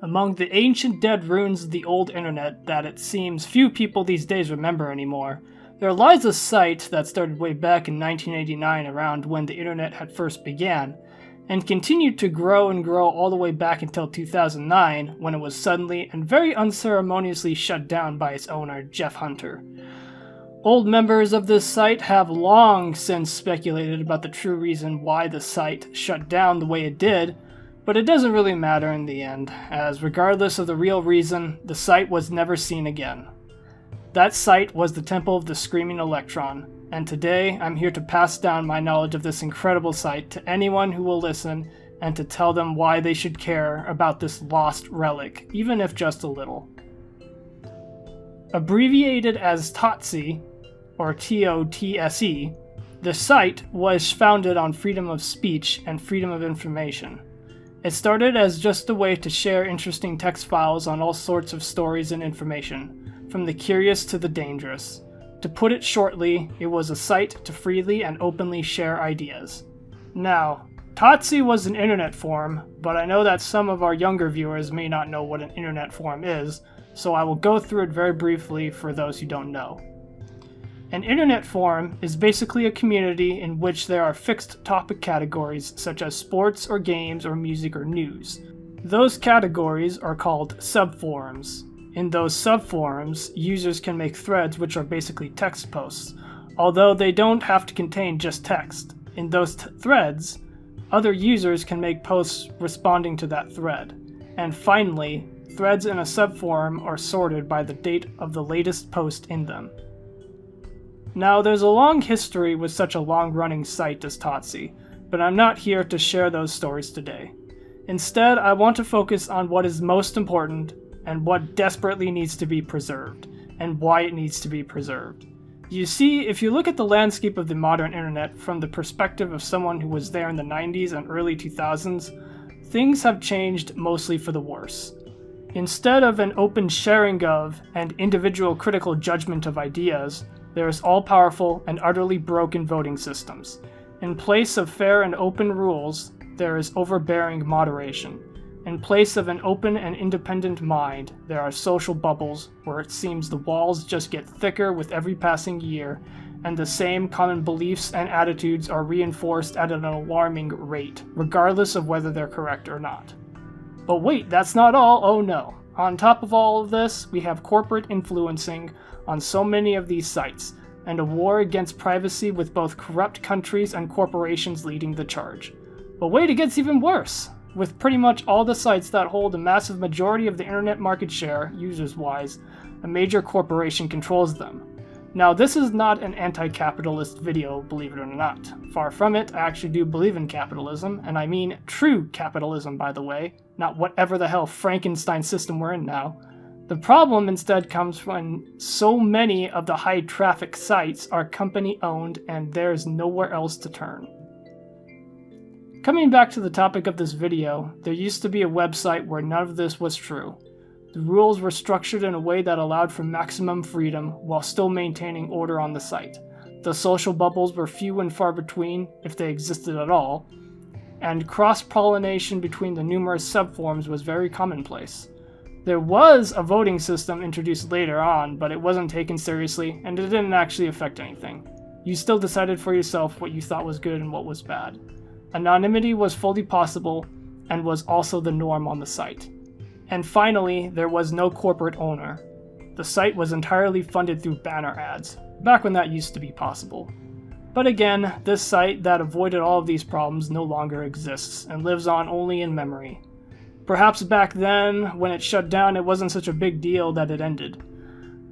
Among the ancient dead ruins of the old internet that it seems few people these days remember anymore, there lies a site that started way back in 1989, around when the internet had first began, and continued to grow and grow all the way back until 2009, when it was suddenly and very unceremoniously shut down by its owner, Jeff Hunter. Old members of this site have long since speculated about the true reason why the site shut down the way it did, but it doesn't really matter in the end, as regardless of the real reason, the site was never seen again. That site was the Temple of the Screaming Electron, and today I'm here to pass down my knowledge of this incredible site to anyone who will listen, and to tell them why they should care about this lost relic, even if just a little. Abbreviated as TOTSE, or TOTSE, the site was founded on freedom of speech and freedom of information. It started as just a way to share interesting text files on all sorts of stories and information, from the curious to the dangerous. To put it shortly, it was a site to freely and openly share ideas. Now, TOTSE was an internet forum, but I know that some of our younger viewers may not know what an internet forum is, so I will go through it very briefly for those who don't know. An internet forum is basically a community in which there are fixed topic categories such as sports or games or music or news. Those categories are called subforums. In those subforums, users can make threads, which are basically text posts, although they don't have to contain just text. In those threads, other users can make posts responding to that thread. And finally, threads in a subforum are sorted by the date of the latest post in them. Now, there's a long history with such a long-running site as TOTSE, but I'm not here to share those stories today. Instead, I want to focus on what is most important and what desperately needs to be preserved, and why it needs to be preserved. You see, if you look at the landscape of the modern internet from the perspective of someone who was there in the 90s and early 2000s, things have changed mostly for the worse. Instead of an open sharing of and individual critical judgment of ideas, there is all-powerful and utterly broken voting systems. In place of fair and open rules, there is overbearing moderation. In place of an open and independent mind, there are social bubbles where it seems the walls just get thicker with every passing year, and the same common beliefs and attitudes are reinforced at an alarming rate, regardless of whether they're correct or not. But wait, that's not all, oh no. On top of all of this, we have corporate influencing on so many of these sites, and a war against privacy with both corrupt countries and corporations leading the charge. But wait, it gets even worse. With pretty much all the sites that hold a massive majority of the internet market share, users-wise, a major corporation controls them. Now, this is not an anti-capitalist video, believe it or not. Far from it, I actually do believe in capitalism, and I mean true capitalism, by the way, not whatever the hell Frankenstein system we're in now. The problem instead comes when so many of the high-traffic sites are company-owned and there's nowhere else to turn. Coming back to the topic of this video, there used to be a website where none of this was true. The rules were structured in a way that allowed for maximum freedom while still maintaining order on the site. The social bubbles were few and far between, if they existed at all, and cross-pollination between the numerous subforums was very commonplace. There was a voting system introduced later on, but it wasn't taken seriously, and it didn't actually affect anything. You still decided for yourself what you thought was good and what was bad. Anonymity was fully possible, and was also the norm on the site. And finally, there was no corporate owner. The site was entirely funded through banner ads, back when that used to be possible. But again, this site that avoided all of these problems no longer exists, and lives on only in memory. Perhaps back then, when it shut down, it wasn't such a big deal that it ended.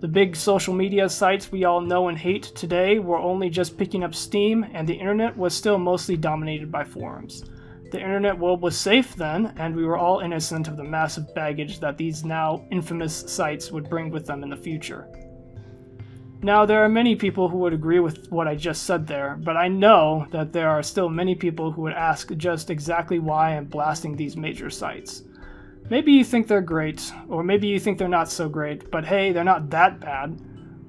The big social media sites we all know and hate today were only just picking up steam, and the internet was still mostly dominated by forums. The internet world was safe then, and we were all innocent of the massive baggage that these now infamous sites would bring with them in the future. Now, there are many people who would agree with what I just said there, but I know that there are still many people who would ask just exactly why I'm blasting these major sites. Maybe you think they're great, or maybe you think they're not so great, but hey, they're not that bad.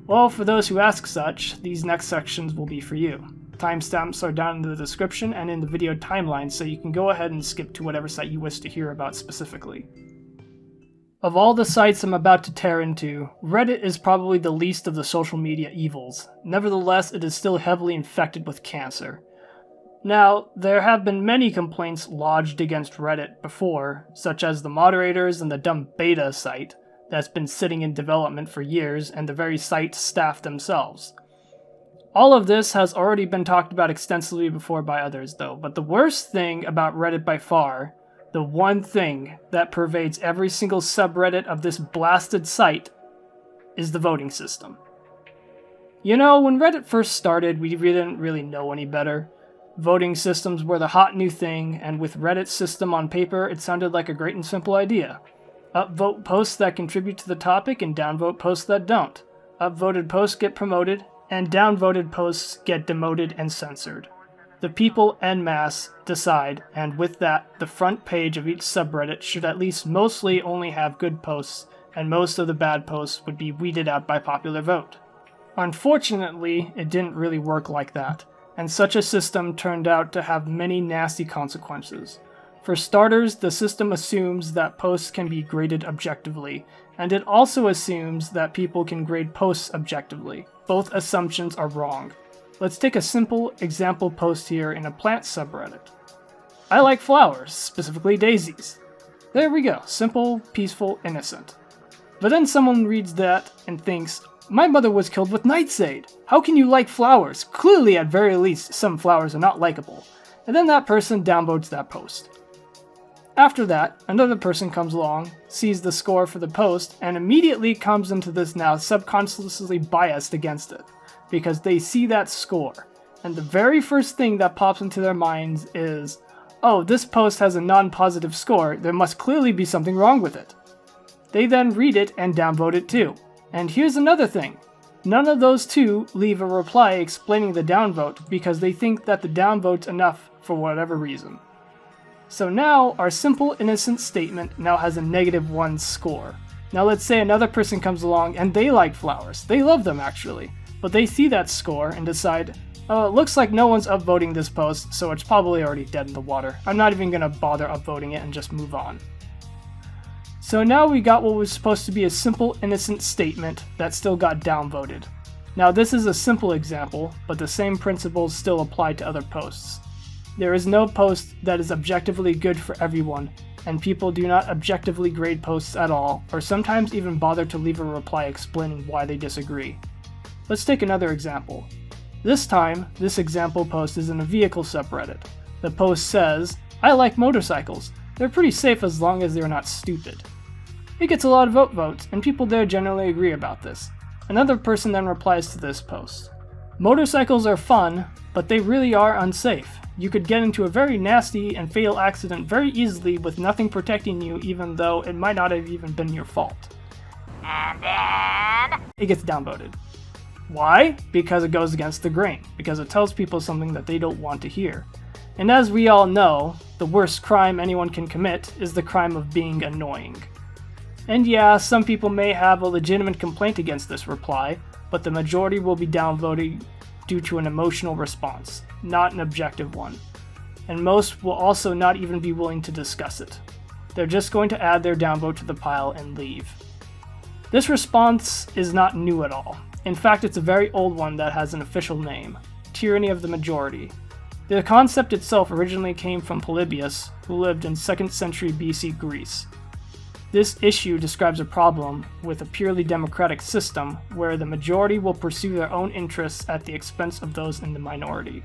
Well, for those who ask such, these next sections will be for you. Timestamps are down in the description and in the video timeline, so you can go ahead and skip to whatever site you wish to hear about specifically. Of all the sites I'm about to tear into, Reddit is probably the least of the social media evils. Nevertheless, it is still heavily infected with cancer. Now, there have been many complaints lodged against Reddit before, such as the moderators and the dumb beta site that's been sitting in development for years and the very site staff themselves. All of this has already been talked about extensively before by others though, but the worst thing about Reddit by far, the one thing that pervades every single subreddit of this blasted site, is the voting system. You know, when Reddit first started, we didn't really know any better. Voting systems were the hot new thing, and with Reddit's system on paper, it sounded like a great and simple idea. Upvote posts that contribute to the topic and downvote posts that don't. Upvoted posts get promoted, and downvoted posts get demoted and censored. The people en masse decide, and with that, the front page of each subreddit should at least mostly only have good posts, and most of the bad posts would be weeded out by popular vote. Unfortunately, it didn't really work like that, and such a system turned out to have many nasty consequences. For starters, the system assumes that posts can be graded objectively, and it also assumes that people can grade posts objectively. Both assumptions are wrong. Let's take a simple example post here in a plant subreddit. I like flowers, specifically daisies. There we go, simple, peaceful, innocent. But then someone reads that and thinks, my mother was killed with nightshade. How can you like flowers? Clearly, at very least, some flowers are not likable. And then that person downvotes that post. After that, another person comes along, sees the score for the post, and immediately comes into this now subconsciously biased against it, because they see that score, and the very first thing that pops into their minds is, oh, this post has a non-positive score, there must clearly be something wrong with it. They then read it and downvote it too. And here's another thing. None of those two leave a reply explaining the downvote because they think that the downvote's enough for whatever reason. So now, our simple innocent statement now has a -1 score. Now let's say another person comes along and they like flowers. They love them actually. But they see that score and decide, oh, it looks like no one's upvoting this post, so it's probably already dead in the water. I'm not even gonna bother upvoting it and just move on. So now we got what was supposed to be a simple innocent statement that still got downvoted. Now this is a simple example, but the same principles still apply to other posts. There is no post that is objectively good for everyone, and people do not objectively grade posts at all, or sometimes even bother to leave a reply explaining why they disagree. Let's take another example. This time, this example post is in a vehicle subreddit. The post says, I like motorcycles. They're pretty safe as long as they're not stupid. It gets a lot of votes, and people there generally agree about this. Another person then replies to this post. Motorcycles are fun, but they really are unsafe. You could get into a very nasty and fatal accident very easily with nothing protecting you, even though it might not have even been your fault. And then it gets downvoted. Why? Because it goes against the grain, because it tells people something that they don't want to hear. And as we all know, the worst crime anyone can commit is the crime of being annoying. And yeah, some people may have a legitimate complaint against this reply, but the majority will be downvoted due to an emotional response, not an objective one. And most will also not even be willing to discuss it. They're just going to add their downvote to the pile and leave. This response is not new at all. In fact, it's a very old one that has an official name, tyranny of the majority. The concept itself originally came from Polybius, who lived in 2nd century BC Greece. This issue describes a problem with a purely democratic system where the majority will pursue their own interests at the expense of those in the minority.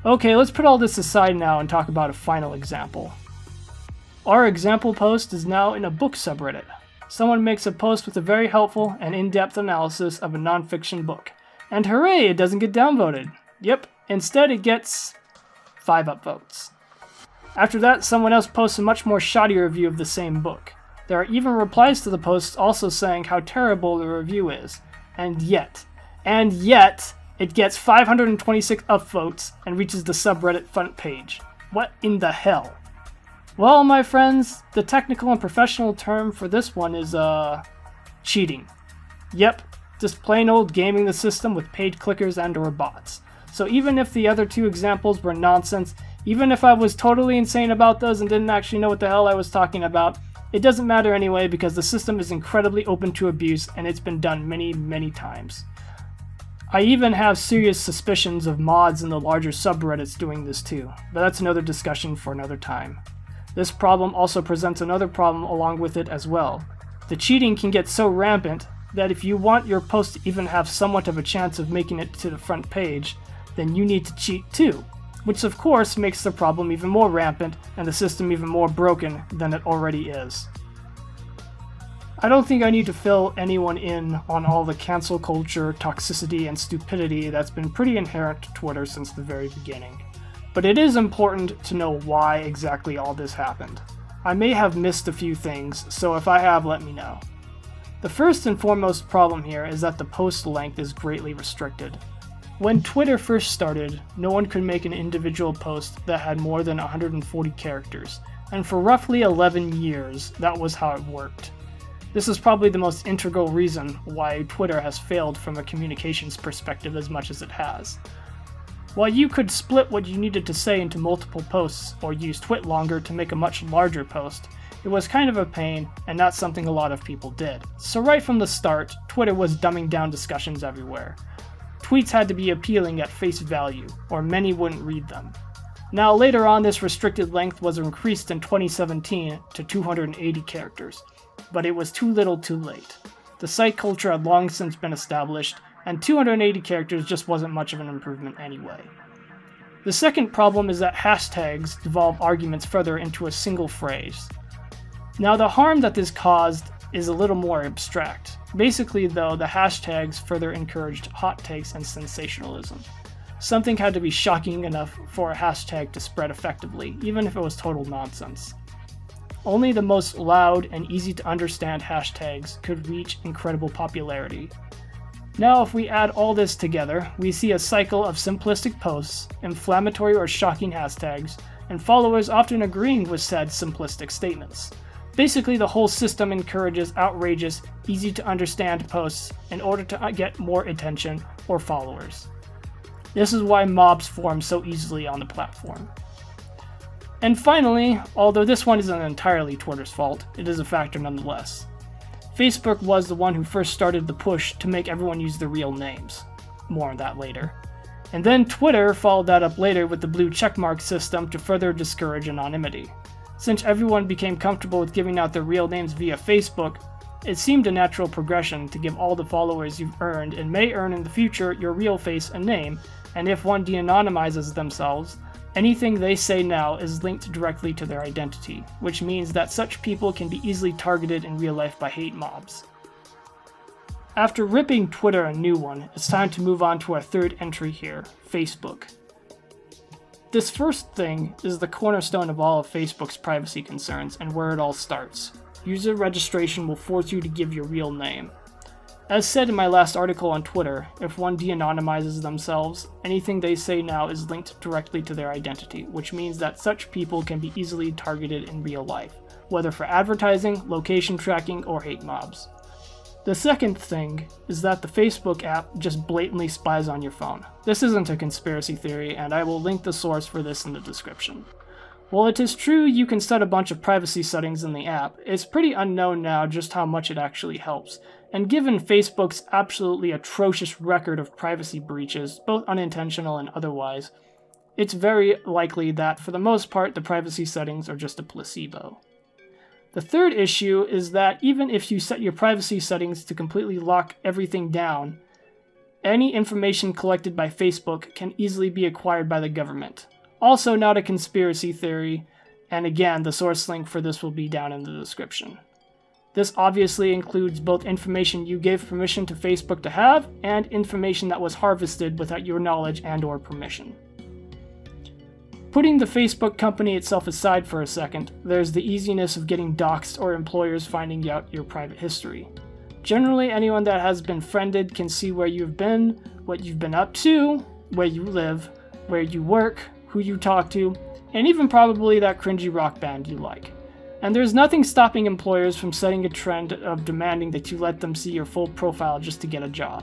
Okay, let's put all this aside now and talk about a final example. Our example post is now in a book subreddit. Someone makes a post with a very helpful and in-depth analysis of a non-fiction book. And hooray, it doesn't get downvoted. Yep, instead it gets 5 upvotes. After that, someone else posts a much more shoddy review of the same book. There are even replies to the posts also saying how terrible the review is. And yet, it gets 526 upvotes and reaches the subreddit front page. What in the hell? Well, my friends, the technical and professional term for this one is, cheating. Yep, just plain old gaming the system with paid clickers and or bots. So even if the other 2 examples were nonsense, even if I was totally insane about those and didn't actually know what the hell I was talking about, It doesn't matter anyway because the system is incredibly open to abuse and it's been done many, many times. I even have serious suspicions of mods in the larger subreddits doing this too, but that's another discussion for another time. This problem also presents another problem along with it as well. The cheating can get so rampant that if you want your post to even have somewhat of a chance of making it to the front page, then you need to cheat too, which of course makes the problem even more rampant and the system even more broken than it already is. I don't think I need to fill anyone in on all the cancel culture, toxicity, and stupidity that's been pretty inherent to Twitter since the very beginning. But it is important to know why exactly all this happened. I may have missed a few things, so if I have, let me know. The first and foremost problem here is that the post length is greatly restricted. When Twitter first started, no one could make an individual post that had more than 140 characters, and for roughly 11 years, that was how it worked. This is probably the most integral reason why Twitter has failed from a communications perspective as much as it has. While you could split what you needed to say into multiple posts or use TwitLonger to make a much larger post, it was kind of a pain and not something a lot of people did. So right from the start, Twitter was dumbing down discussions everywhere. Tweets had to be appealing at face value, or many wouldn't read them. Now later on, this restricted length was increased in 2017 to 280 characters. But it was too little too late. The site culture had long since been established, and 280 characters just wasn't much of an improvement anyway. The second problem is that hashtags devolve arguments further into a single phrase. Now the harm that this caused is a little more abstract. Basically though, the hashtags further encouraged hot takes and sensationalism. Something had to be shocking enough for a hashtag to spread effectively, even if it was total nonsense. Only the most loud and easy to understand hashtags could reach incredible popularity. Now if we add all this together, we see a cycle of simplistic posts, inflammatory or shocking hashtags, and followers often agreeing with said simplistic statements. Basically the whole system encourages outrageous, easy to understand posts in order to get more attention or followers. This is why mobs form so easily on the platform. And finally, although this one isn't entirely Twitter's fault, it is a factor nonetheless. Facebook was the one who first started the push to make everyone use their real names. More on that later. And then Twitter followed that up later with the blue checkmark system to further discourage anonymity. Since everyone became comfortable with giving out their real names via Facebook, it seemed a natural progression to give all the followers you've earned and may earn in the future your real face and name, and if one de-anonymizes themselves, anything they say now is linked directly to their identity, which means that such people can be easily targeted in real life by hate mobs. After ripping Twitter a new one, it's time to move on to our third entry here, Facebook. This first thing is the cornerstone of all of Facebook's privacy concerns and where it all starts. User registration will force you to give your real name. As said in my last article on Twitter, if one de-anonymizes themselves, anything they say now is linked directly to their identity, which means that such people can be easily targeted in real life, whether for advertising, location tracking, or hate mobs. The second thing is that the Facebook app just blatantly spies on your phone. This isn't a conspiracy theory, and I will link the source for this in the description. While it is true you can set a bunch of privacy settings in the app, it's pretty unknown now just how much it actually helps. And given Facebook's absolutely atrocious record of privacy breaches, both unintentional and otherwise, it's very likely that for the most part the privacy settings are just a placebo. The third issue is that even if you set your privacy settings to completely lock everything down, any information collected by Facebook can easily be acquired by the government. Also not a conspiracy theory, and again, the source link for this will be down in the description. This obviously includes both information you gave permission to Facebook to have, and information that was harvested without your knowledge and/or permission. Putting the Facebook company itself aside for a second, there's the easiness of getting doxxed or employers finding out your private history. Generally, anyone that has been friended can see where you've been, what you've been up to, where you live, where you work, who you talk to, and even probably that cringy rock band you like. And there's nothing stopping employers from setting a trend of demanding that you let them see your full profile just to get a job.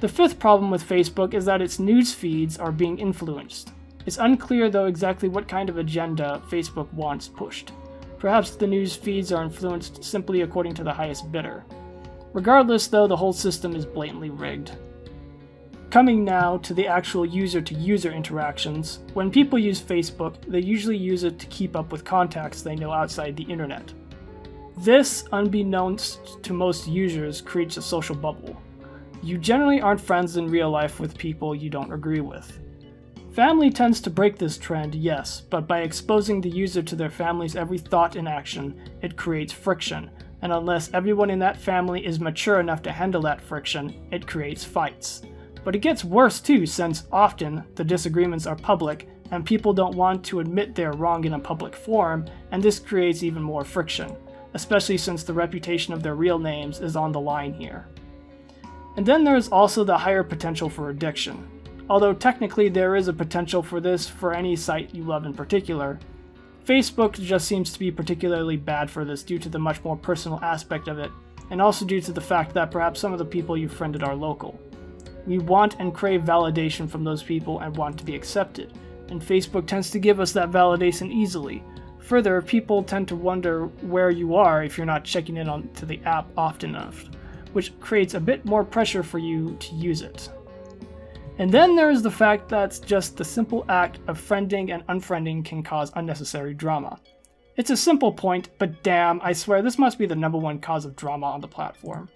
The fifth problem with Facebook is that its news feeds are being influenced. It's unclear though exactly what kind of agenda Facebook wants pushed. Perhaps the news feeds are influenced simply according to the highest bidder. Regardless, though, the whole system is blatantly rigged. Coming now to the actual user-to-user interactions, when people use Facebook, they usually use it to keep up with contacts they know outside the internet. This, unbeknownst to most users, creates a social bubble. You generally aren't friends in real life with people you don't agree with. Family tends to break this trend, yes, but by exposing the user to their family's every thought and action, it creates friction, and unless everyone in that family is mature enough to handle that friction, it creates fights. But it gets worse too, since often the disagreements are public and people don't want to admit they're wrong in a public forum, and this creates even more friction, especially since the reputation of their real names is on the line here. And then there is also the higher potential for addiction. Although technically there is a potential for this for any site you love in particular, Facebook just seems to be particularly bad for this due to the much more personal aspect of it, and also due to the fact that perhaps some of the people you friended are local. We want and crave validation from those people and want to be accepted, and Facebook tends to give us that validation easily. Further, people tend to wonder where you are if you're not checking in onto the app often enough, which creates a bit more pressure for you to use it. And then there is the fact that just the simple act of friending and unfriending can cause unnecessary drama. It's a simple point, but damn, I swear this must be the #1 cause of drama on the platform.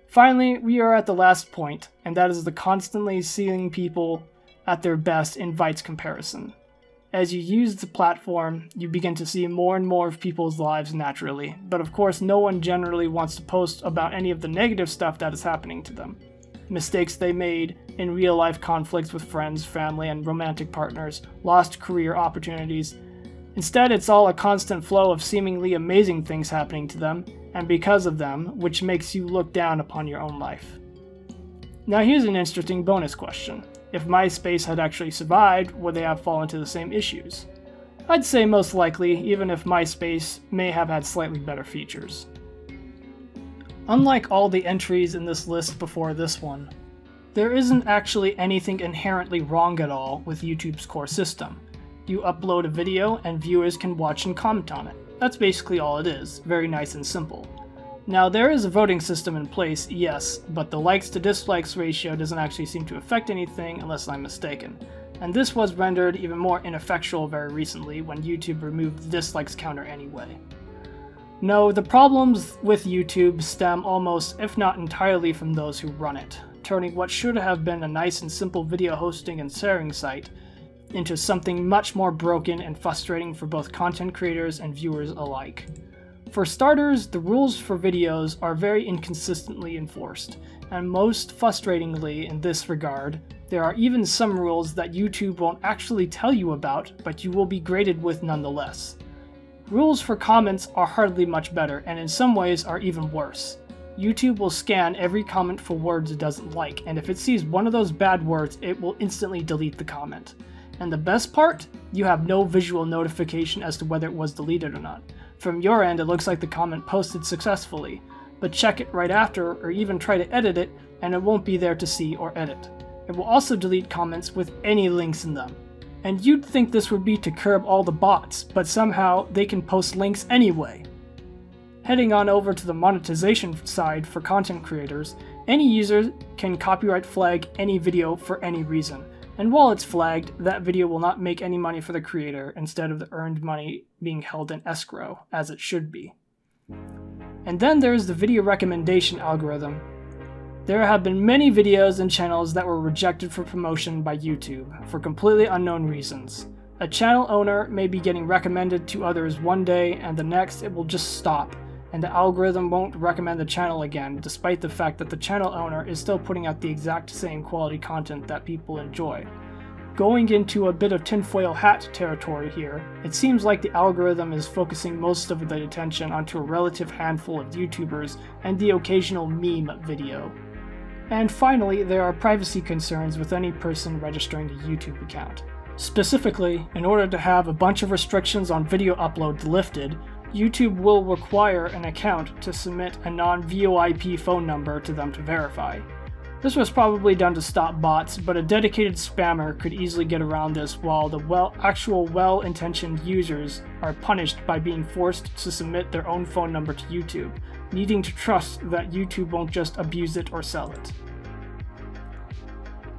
Finally, we are at the last point, and that is the constantly seeing people at their best invites comparison. As you use the platform, you begin to see more and more of people's lives naturally, but of course no one generally wants to post about any of the negative stuff that is happening to them. Mistakes they made in real-life conflicts with friends, family, and romantic partners, lost career opportunities. Instead, it's all a constant flow of seemingly amazing things happening to them, and because of them, which makes you look down upon your own life. Now here's an interesting bonus question. If MySpace had actually survived, would they have fallen into the same issues? I'd say most likely, even if MySpace may have had slightly better features. Unlike all the entries in this list before this one, there isn't actually anything inherently wrong at all with YouTube's core system. You upload a video and viewers can watch and comment on it. That's basically all it is, very nice and simple. Now there is a voting system in place, yes, but the likes to dislikes ratio doesn't actually seem to affect anything unless I'm mistaken. And this was rendered even more ineffectual very recently when YouTube removed the dislikes counter anyway. No, the problems with YouTube stem almost, if not entirely, from those who run it, turning what should have been a nice and simple video hosting and sharing site into something much more broken and frustrating for both content creators and viewers alike. For starters, the rules for videos are very inconsistently enforced, and most frustratingly in this regard, there are even some rules that YouTube won't actually tell you about, but you will be graded with nonetheless. Rules for comments are hardly much better, and in some ways are even worse. YouTube will scan every comment for words it doesn't like, and if it sees one of those bad words, it will instantly delete the comment. And the best part? You have no visual notification as to whether it was deleted or not. From your end, it looks like the comment posted successfully, but check it right after or even try to edit it, and it won't be there to see or edit. It will also delete comments with any links in them. And you'd think this would be to curb all the bots, but somehow they can post links anyway. Heading on over to the monetization side for content creators, any user can copyright flag any video for any reason. And while it's flagged, that video will not make any money for the creator instead of the earned money being held in escrow, as it should be. And then there's the video recommendation algorithm. There have been many videos and channels that were rejected for promotion by YouTube for completely unknown reasons. A channel owner may be getting recommended to others one day and the next it will just stop, and the algorithm won't recommend the channel again, despite the fact that the channel owner is still putting out the exact same quality content that people enjoy. Going into a bit of tinfoil hat territory here, it seems like the algorithm is focusing most of the attention onto a relative handful of YouTubers and the occasional meme video. And finally, there are privacy concerns with any person registering a YouTube account. Specifically, in order to have a bunch of restrictions on video upload lifted, YouTube will require an account to submit a non-VoIP phone number to them to verify. This was probably done to stop bots, but a dedicated spammer could easily get around this while the actual well-intentioned users are punished by being forced to submit their own phone number to YouTube, needing to trust that YouTube won't just abuse it or sell it.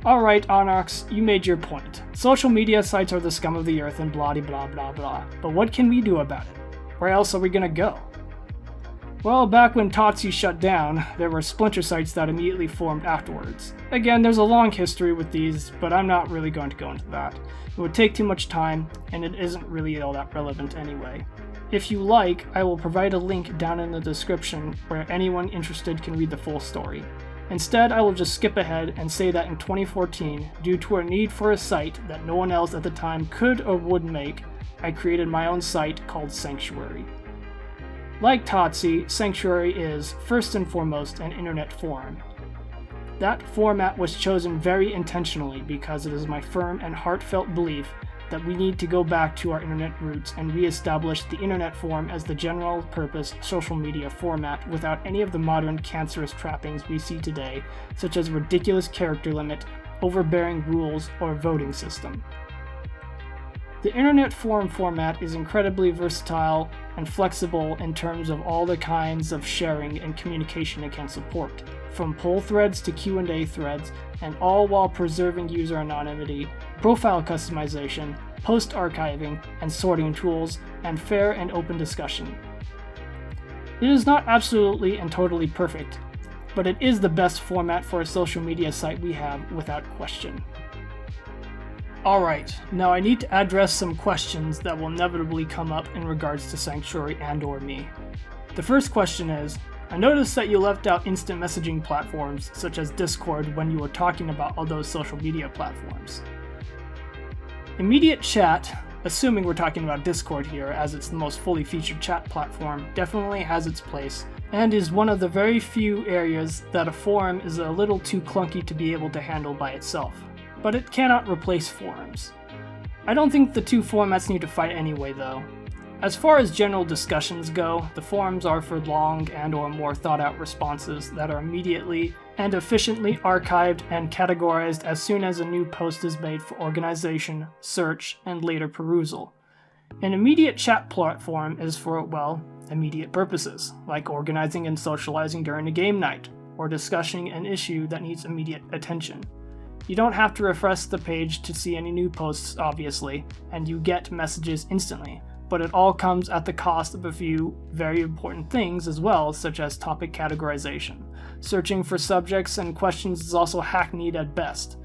Alright, Arnox, you made your point. Social media sites are the scum of the earth and blah blah blah blah, but what can we do about it? Where else are we gonna go? Well, back when TOTSE shut down, there were splinter sites that immediately formed afterwards. Again, there's a long history with these, but I'm not really going to go into that. It would take too much time, and it isn't really all that relevant anyway. If you like, I will provide a link down in the description where anyone interested can read the full story. Instead, I will just skip ahead and say that in 2014, due to a need for a site that no one else at the time could or would make, I created my own site called Sanctuary. Like TOTSE, Sanctuary is, first and foremost, an internet forum. That format was chosen very intentionally because it is my firm and heartfelt belief that we need to go back to our internet roots and re-establish the internet forum as the general-purpose social media format without any of the modern cancerous trappings we see today, such as ridiculous character limit, overbearing rules, or voting system. The internet forum format is incredibly versatile and flexible in terms of all the kinds of sharing and communication it can support, from poll threads to Q&A threads, and all while preserving user anonymity, profile customization, post archiving, and sorting tools, and fair and open discussion. It is not absolutely and totally perfect, but it is the best format for a social media site we have without question. Alright, now I need to address some questions that will inevitably come up in regards to Sanctuary and/or me. The first question is, I noticed that you left out instant messaging platforms such as Discord when you were talking about all those social media platforms. Immediate chat, assuming we're talking about Discord here as it's the most fully featured chat platform, definitely has its place, and is one of the very few areas that a forum is a little too clunky to be able to handle by itself. But it cannot replace forums. I don't think the two formats need to fight anyway though. As far as general discussions go, the forums are for long and/or more thought-out responses that are immediately and efficiently archived and categorized as soon as a new post is made for organization, search, and later perusal. An immediate chat platform is for, well, immediate purposes, like organizing and socializing during a game night, or discussing an issue that needs immediate attention. You don't have to refresh the page to see any new posts, obviously, and you get messages instantly, but it all comes at the cost of a few very important things as well, such as topic categorization. Searching for subjects and questions is also hackneyed at best.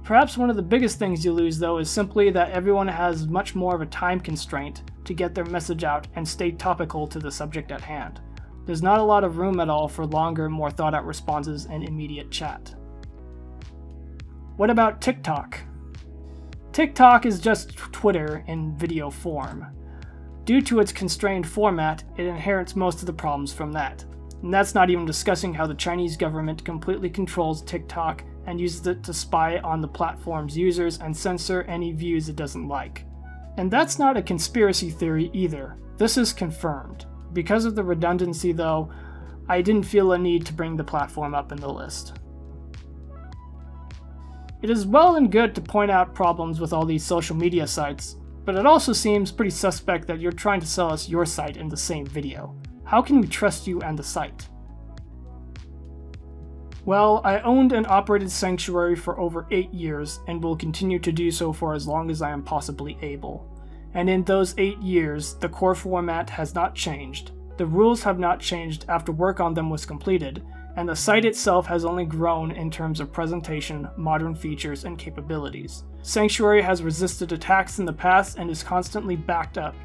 Perhaps one of the biggest things you lose, though, is simply that everyone has much more of a time constraint to get their message out and stay topical to the subject at hand. There's not a lot of room at all for longer, more thought-out responses and immediate chat. What about TikTok? TikTok is just Twitter in video form. Due to its constrained format, it inherits most of the problems from that. And that's not even discussing how the Chinese government completely controls TikTok and uses it to spy on the platform's users and censor any views it doesn't like. And that's not a conspiracy theory either. This is confirmed. Because of the redundancy though, I didn't feel a need to bring the platform up in the list. It is well and good to point out problems with all these social media sites, but it also seems pretty suspect that you're trying to sell us your site in the same video. How can we trust you and the site? Well, I owned and operated Sanctuary for over 8 years and will continue to do so for as long as I am possibly able. And in those 8 years, the core format has not changed, the rules have not changed after work on them was completed, and the site itself has only grown in terms of presentation, modern features, and capabilities. Sanctuary has resisted attacks in the past and is constantly backed up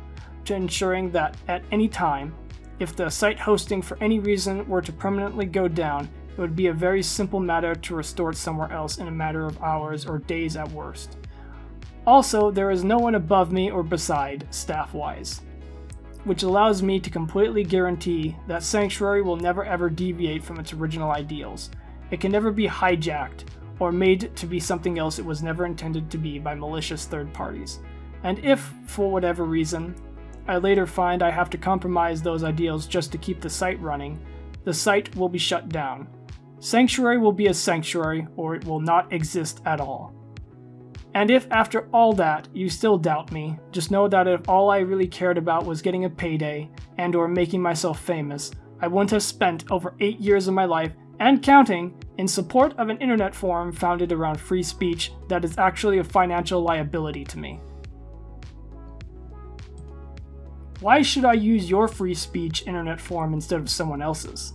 to ensuring that at any time, if the site hosting for any reason were to permanently go down, it would be a very simple matter to restore it somewhere else in a matter of hours or days at worst. Also, there is no one above me or beside, staff-wise, which allows me to completely guarantee that Sanctuary will never ever deviate from its original ideals. It can never be hijacked or made to be something else it was never intended to be by malicious third parties. And if, for whatever reason, I later find I have to compromise those ideals just to keep the site running, the site will be shut down. Sanctuary will be a sanctuary, or it will not exist at all. And if after all that you still doubt me, just know that if all I really cared about was getting a payday and or making myself famous, I wouldn't have spent over 8 years of my life, and counting, in support of an internet forum founded around free speech that is actually a financial liability to me. Why should I use your free speech internet forum instead of someone else's?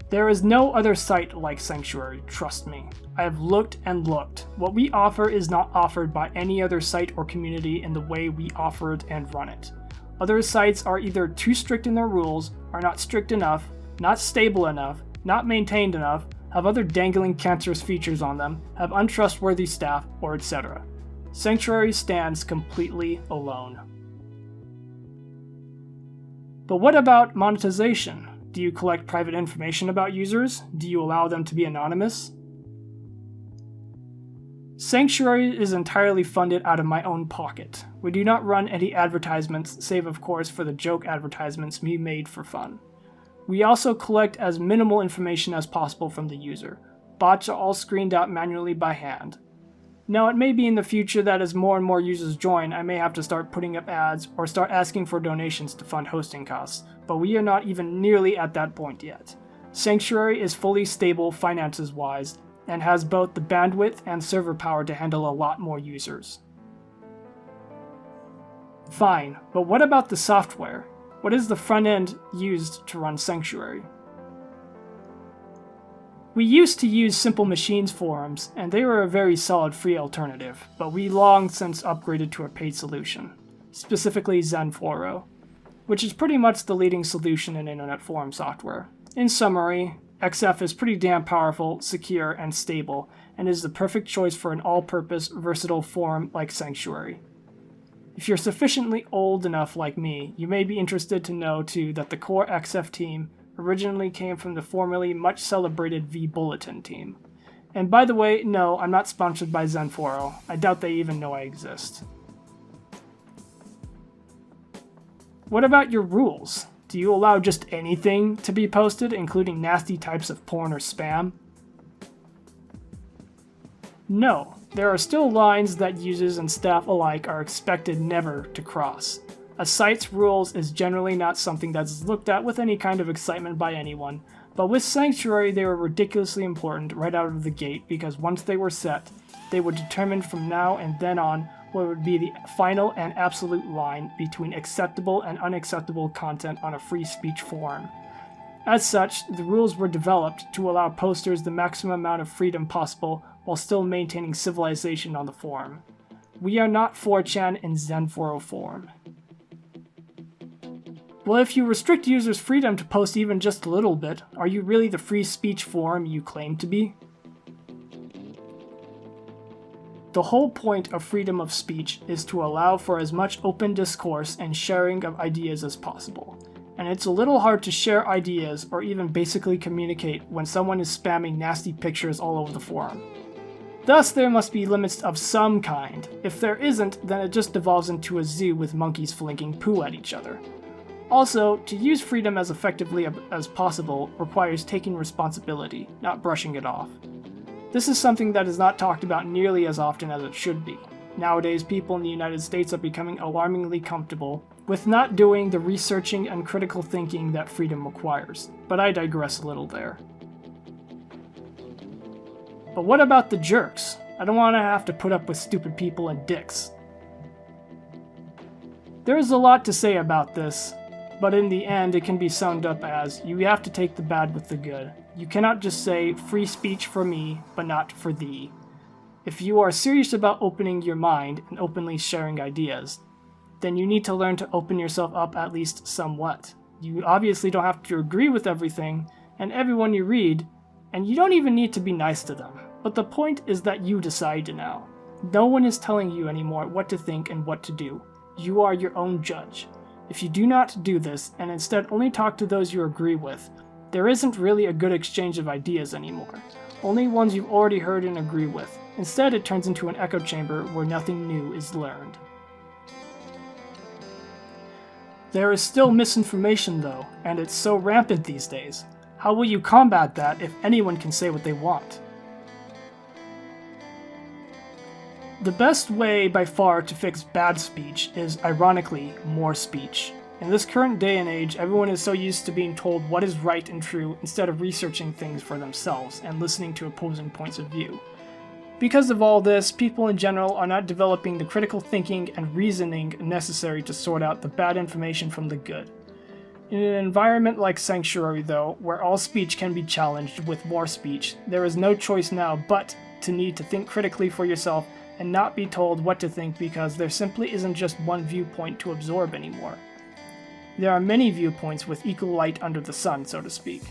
There is no other site like Sanctuary, trust me. I have looked and looked. What we offer is not offered by any other site or community in the way we offer it and run it. Other sites are either too strict in their rules, are not strict enough, not stable enough, not maintained enough, have other dangling cancerous features on them, have untrustworthy staff, or etc. Sanctuary stands completely alone. But what about monetization? Do you collect private information about users? Do you allow them to be anonymous? Sanctuary is entirely funded out of my own pocket. We do not run any advertisements, save of course for the joke advertisements we made for fun. We also collect as minimal information as possible from the user. Bots are all screened out manually by hand. Now, it may be in the future that as more and more users join, I may have to start putting up ads or start asking for donations to fund hosting costs, but we are not even nearly at that point yet. Sanctuary is fully stable finances-wise, and has both the bandwidth and server power to handle a lot more users. Fine, but what about the software? What is the front end used to run Sanctuary? We used to use Simple Machines forums, and they were a very solid free alternative, but we long since upgraded to a paid solution, specifically Zenforo, which is pretty much the leading solution in internet forum software. In summary, XF is pretty damn powerful, secure, and stable, and is the perfect choice for an all-purpose, versatile forum like Sanctuary. If you're sufficiently old enough like me, you may be interested to know too that the core XF team originally came from the formerly much celebrated vBulletin team. And by the way, no, I'm not sponsored by Zenforo. I doubt they even know I exist. What about your rules? Do you allow just anything to be posted, including nasty types of porn or spam? No, there are still lines that users and staff alike are expected never to cross. A site's rules is generally not something that's looked at with any kind of excitement by anyone, but with Sanctuary they were ridiculously important right out of the gate because once they were set, they would determine from now and then on what would be the final and absolute line between acceptable and unacceptable content on a free speech forum. As such, the rules were developed to allow posters the maximum amount of freedom possible while still maintaining civilization on the forum. We are not 4chan in Zenforo form. Well, if you restrict users' freedom to post even just a little bit, are you really the free speech forum you claim to be? The whole point of freedom of speech is to allow for as much open discourse and sharing of ideas as possible. And it's a little hard to share ideas or even basically communicate when someone is spamming nasty pictures all over the forum. Thus, there must be limits of some kind. If there isn't, then it just devolves into a zoo with monkeys flinging poo at each other. Also, to use freedom as effectively as possible requires taking responsibility, not brushing it off. This is something that is not talked about nearly as often as it should be. Nowadays, people in the United States are becoming alarmingly comfortable with not doing the researching and critical thinking that freedom requires, but I digress a little there. But what about the jerks? I don't want to have to put up with stupid people and dicks. There is a lot to say about this, but in the end it can be summed up as, you have to take the bad with the good. You cannot just say, free speech for me, but not for thee. If you are serious about opening your mind and openly sharing ideas, then you need to learn to open yourself up at least somewhat. You obviously don't have to agree with everything and everyone you read, and you don't even need to be nice to them. But the point is that you decide now. No one is telling you anymore what to think and what to do. You are your own judge. If you do not do this, and instead only talk to those you agree with, there isn't really a good exchange of ideas anymore. Only ones you've already heard and agree with. Instead, it turns into an echo chamber where nothing new is learned. There is still misinformation though, and it's so rampant these days. How will you combat that if anyone can say what they want? The best way by far to fix bad speech is, ironically, more speech. In this current day and age, everyone is so used to being told what is right and true instead of researching things for themselves and listening to opposing points of view. Because of all this, people in general are not developing the critical thinking and reasoning necessary to sort out the bad information from the good. In an environment like Sanctuary, though, where all speech can be challenged with more speech, there is no choice now but to need to think critically for yourself and not be told what to think, because there simply isn't just one viewpoint to absorb anymore. There are many viewpoints with equal light under the sun, so to speak.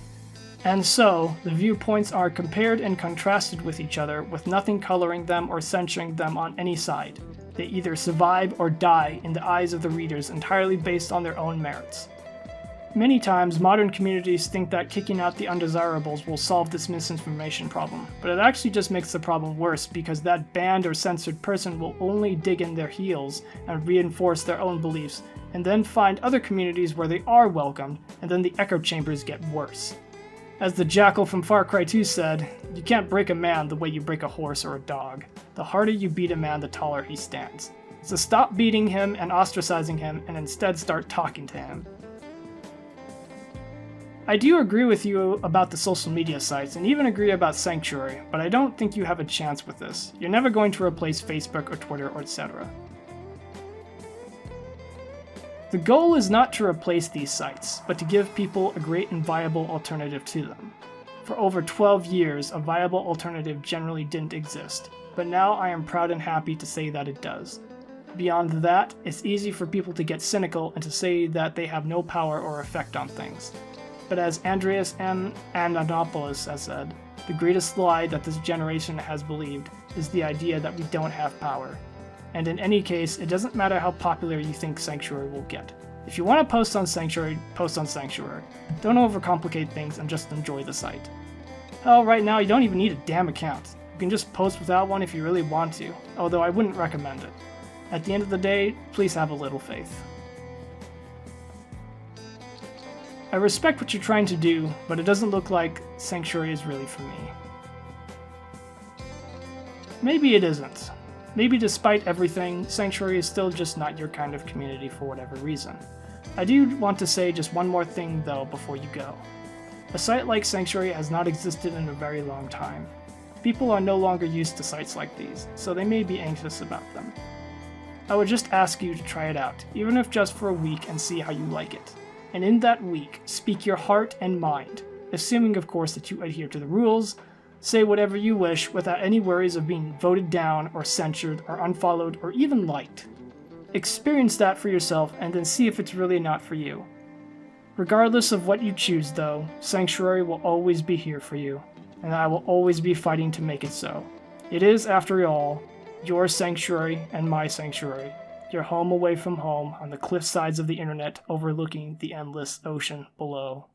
And so, the viewpoints are compared and contrasted with each other, with nothing coloring them or censoring them on any side. They either survive or die in the eyes of the readers entirely based on their own merits. Many times, modern communities think that kicking out the undesirables will solve this misinformation problem, but it actually just makes the problem worse, because that banned or censored person will only dig in their heels and reinforce their own beliefs, and then find other communities where they are welcomed, and then the echo chambers get worse. As the jackal from Far Cry 2 said, you can't break a man the way you break a horse or a dog. The harder you beat a man, the taller he stands. So stop beating him and ostracizing him, and instead start talking to him. I do agree with you about the social media sites, and even agree about Sanctuary, but I don't think you have a chance with this. You're never going to replace Facebook or Twitter or etc. The goal is not to replace these sites, but to give people a great and viable alternative to them. For over 12 years, a viable alternative generally didn't exist, but now I am proud and happy to say that it does. Beyond that, it's easy for people to get cynical and to say that they have no power or effect on things. But as Andreas M. Antonopoulos has said, the greatest lie that this generation has believed is the idea that we don't have power. And in any case, it doesn't matter how popular you think Sanctuary will get. If you want to post on Sanctuary, post on Sanctuary. Don't overcomplicate things and just enjoy the site. Hell, right now you don't even need a damn account. You can just post without one if you really want to, although I wouldn't recommend it. At the end of the day, please have a little faith. I respect what you're trying to do, but it doesn't look like Sanctuary is really for me. Maybe it isn't. Maybe despite everything, Sanctuary is still just not your kind of community for whatever reason. I do want to say just one more thing though before you go. A site like Sanctuary has not existed in a very long time. People are no longer used to sites like these, so they may be anxious about them. I would just ask you to try it out, even if just for a week, and see how you like it. And in that week, speak your heart and mind, assuming of course that you adhere to the rules. Say whatever you wish without any worries of being voted down or censored or unfollowed or even liked. Experience that for yourself and then see if it's really not for you. Regardless of what you choose though, Sanctuary will always be here for you, and I will always be fighting to make it so. It is, after all, your sanctuary and my sanctuary. Your home away from home on the cliff sides of the internet overlooking the endless ocean below.